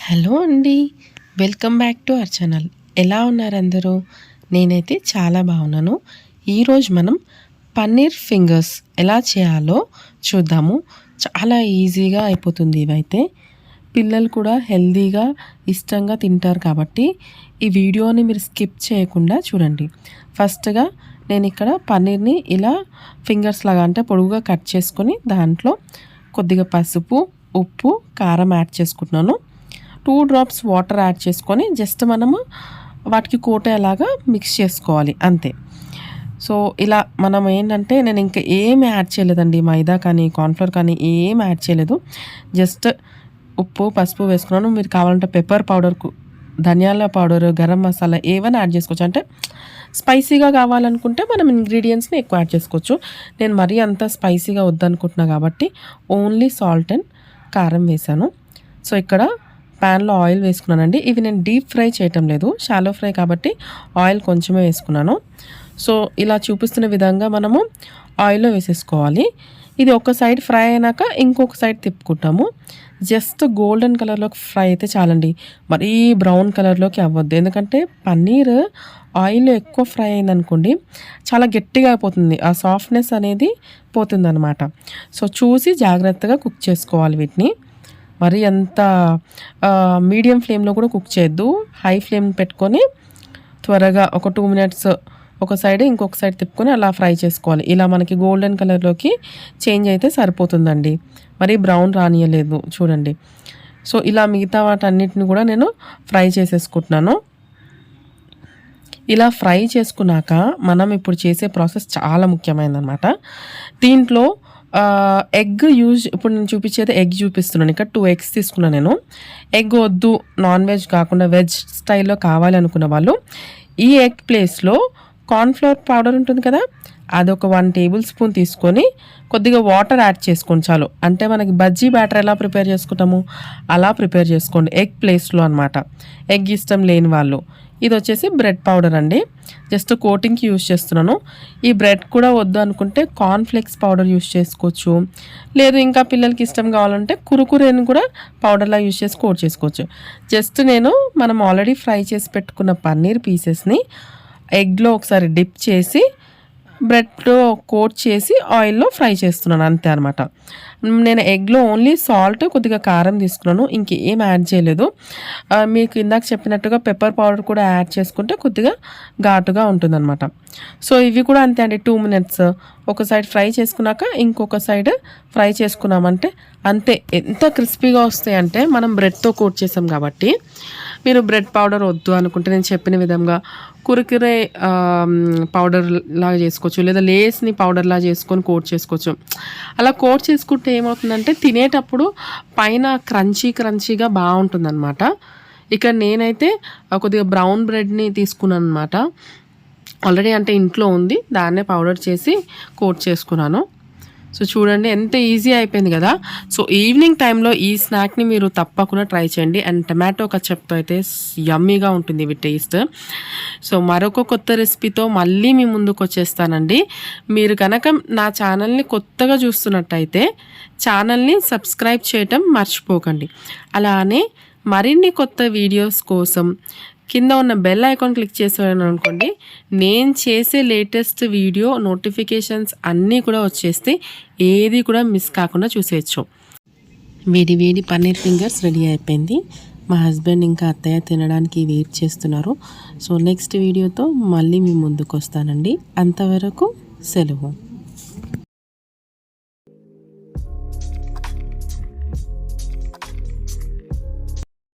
Hello అండి, welcome back to our channel. ఎలా ఉన్నారు అందరూ? నేనైతే చాలా బాగున్నాను. ఈరోజు మనం పన్నీర్ ఫింగర్స్ ఎలా చేయాలో చూద్దాము. చాలా ఈజీగా అయిపోతుంది. ఇవైతే పిల్లలు కూడా హెల్తీగా ఇష్టంగా తింటారు కాబట్టి ఈ వీడియోని మీరు స్కిప్ చేయకుండా చూడండి. ఫస్ట్గా నేను ఇక్కడ పన్నీర్ని ఇలా ఫింగర్స్ లాగా అంటే పొడుగుగా కట్ చేసుకొని దాంట్లో కొద్దిగా పసుపు, ఉప్పు, కారం యాడ్ చేసుకుంటున్నాను. 2 drops వాటర్ యాడ్ చేసుకొని జస్ట్ మనము వాటికి కోటేలాగా మిక్స్ చేసుకోవాలి అంతే. సో ఇలా మనం ఏంటంటే నేను ఇంకా ఏమి యాడ్ చేయలేదండి. మైదా కానీ కార్న్ఫ్లోర్ కానీ ఏం యాడ్ చేయలేదు. జస్ట్ ఉప్పు, పసుపు వేసుకున్నాను. మీరు కావాలంటే పెప్పర్ పౌడర్, ధనియాల పౌడర్, గరం మసాలా ఏవైనా యాడ్ చేసుకోవచ్చు. అంటే స్పైసీగా కావాలనుకుంటే మనం ఇంగ్రీడియంట్స్ని ఎక్కువ యాడ్ చేసుకోవచ్చు. నేను మరీ అంత స్పైసీగా వద్దనుకుంటున్నా కాబట్టి ఓన్లీ సాల్ట్ అండ్ కారం వేసాను. సో ఇక్కడ ప్యాన్లో ఆయిల్ వేసుకున్నానండి. ఇవి నేను డీప్ ఫ్రై చేయటం లేదు, షాలో ఫ్రై కాబట్టి ఆయిల్ కొంచెమే వేసుకున్నాను. సో ఇలా చూపిస్తున్న విధంగా మనము ఆయిల్లో వేసేసుకోవాలి. ఇది ఒక సైడ్ ఫ్రై అయినాక ఇంకొక సైడ్ తిప్పుకుంటాము. జస్ట్ గోల్డెన్ కలర్లోకి ఫ్రై అయితే చాలండి, మరీ బ్రౌన్ కలర్లోకి అవ్వద్దు. ఎందుకంటే పన్నీర్ ఆయిల్లో ఎక్కువ ఫ్రై అయిందనుకోండి చాలా గట్టిగా అయిపోతుంది, ఆ సాఫ్ట్నెస్ అనేది పోతుంది అనమాట. సో చూసి జాగ్రత్తగా కుక్ చేసుకోవాలి వీటిని. మరి అంత మీడియం ఫ్లేమ్లో కూడా కుక్ చేయొద్దు. హై ఫ్లేమ్ పెట్టుకొని త్వరగా ఒక 2 minutes ఒక సైడ్ ఇంకొక సైడ్ తిప్పుకొని అలా ఫ్రై చేసుకోవాలి. ఇలా మనకి గోల్డెన్ కలర్లోకి చేంజ్ అయితే సరిపోతుందండి, మరి బ్రౌన్ రానియలేదు చూడండి. సో ఇలా మిగతా వాటన్నిటిని కూడా నేను ఫ్రై చేసేసుకుంటున్నాను. ఇలా ఫ్రై చేసుకున్నాక మనం ఇప్పుడు చేసే ప్రాసెస్ చాలా ముఖ్యమైనదన్నమాట. దీంట్లో ఎగ్ ఇప్పుడు నేను చూపించేది ఎగ్ చూపిస్తున్నాను. ఇక్కడ 2 eggs తీసుకున్నాను నేను. ఎగ్ వద్దు, నాన్ వెజ్ కాకుండా వెజ్ స్టైల్లో కావాలి అనుకున్న వాళ్ళు ఈ ఎగ్ ప్లేస్లో కార్న్ఫ్లోర్ పౌడర్ ఉంటుంది కదా, అదొక 1 tablespoon తీసుకొని కొద్దిగా వాటర్ యాడ్ చేసుకోండి చాలు. అంటే మనకి బజ్జీ బ్యాటర్ ఎలా ప్రిపేర్ చేసుకుంటాము అలా ప్రిపేర్ చేసుకోండి ఎగ్ ప్లేస్లో అనమాట. ఎగ్ ఇష్టం లేని వాళ్ళు. ఇది వచ్చేసి బ్రెడ్ పౌడర్ అండి, జస్ట్ కోటింగ్కి యూజ్ చేస్తున్నాను. ఈ బ్రెడ్ కూడా వద్దు అనుకుంటే కార్న్ఫ్లేక్స్ పౌడర్ యూజ్ చేసుకోవచ్చు. లేదు ఇంకా పిల్లలకి ఇష్టం కావాలంటే కురుకురేని కూడా పౌడర్లా యూజ్ చేసి కోట్ చేసుకోవచ్చు. జస్ట్ నేను మనం ఆల్రెడీ ఫ్రై చేసి పెట్టుకున్న పన్నీర్ పీసెస్ని ఎగ్లో ఒకసారి డిప్ చేసి బ్రెడ్లో కోట్ చేసి ఆయిల్లో ఫ్రై చేస్తున్నాను అంతే అనమాట. నేను ఎగ్లో ఓన్లీ సాల్ట్, కొద్దిగా కారం తీసుకున్నాను, ఇంకేం యాడ్ చేయలేదు. మీకు ఇందాక చెప్పినట్టుగా పెప్పర్ పౌడర్ కూడా యాడ్ చేసుకుంటే కొద్దిగా ఘాటుగా ఉంటుందన్నమాట. సో ఇవి కూడా అంతే అండి, 2 minutes ఒక సైడ్ ఫ్రై చేసుకున్నాక ఇంకొక సైడ్ ఫ్రై చేసుకున్నామంటే అంతే. ఎంత క్రిస్పీగా వస్తాయి అంటే మనం బ్రెడ్తో కోట్ చేసాం కాబట్టి. మీరు బ్రెడ్ పౌడర్ వద్దు అనుకుంటే నేను చెప్పిన విధంగా కురుకురే పౌడర్ లాగా చేసుకోవచ్చు, లేదా లేస్ని పౌడర్లా చేసుకొని కోట్ చేసుకోవచ్చు. అలా కోట్ చేసుకుంటే ఏమవుతుందంటే తినేటప్పుడు పైన క్రంచీగా బాగుంటుంది అనమాట. ఇక్కడ నేనైతే కొద్దిగా బ్రౌన్ బ్రెడ్ని తీసుకున్నాను అనమాట. ఆల్రెడీ అంటే ఇంట్లో ఉంది, దాన్నే పౌడర్ చేసి కోట్ చేసుకున్నాను. సో చూడండి ఎంత ఈజీ అయిపోయింది కదా. సో ఈవినింగ్ టైంలో ఈ స్నాక్ని మీరు తప్పకుండా ట్రై చేయండి. అండ్ టమాటో కచప్తో అయితే యమ్మీగా ఉంటుంది ఇవి టేస్ట్. సో మరొక కొత్త రెసిపీతో మళ్ళీ మీ ముందుకు వచ్చేస్తానండి. మీరు కనుక నా ఛానల్ని కొత్తగా చూస్తున్నట్టయితే ఛానల్ని సబ్స్క్రైబ్ చేయటం మర్చిపోకండి. అలానే మరిన్ని కొత్త వీడియోస్ కోసం కింద ఉన్న బెల్ ఐకాన్ క్లిక్ చేసాను అనుకోండి, నేను చేసే లేటెస్ట్ వీడియో నోటిఫికేషన్స్ అన్నీ కూడా వచ్చేస్తే ఏది కూడా మిస్ కాకుండా చూసేయచ్చు. వేడి పన్నీర్ ఫింగర్స్ రెడీ అయిపోయింది. మా హస్బెండ్ ఇంకా అత్తయ్య తినడానికి వెయిట్ చేస్తున్నారు. సో నెక్స్ట్ వీడియోతో మళ్ళీ మీ ముందుకు వస్తానండి. అంతవరకు సెలవు.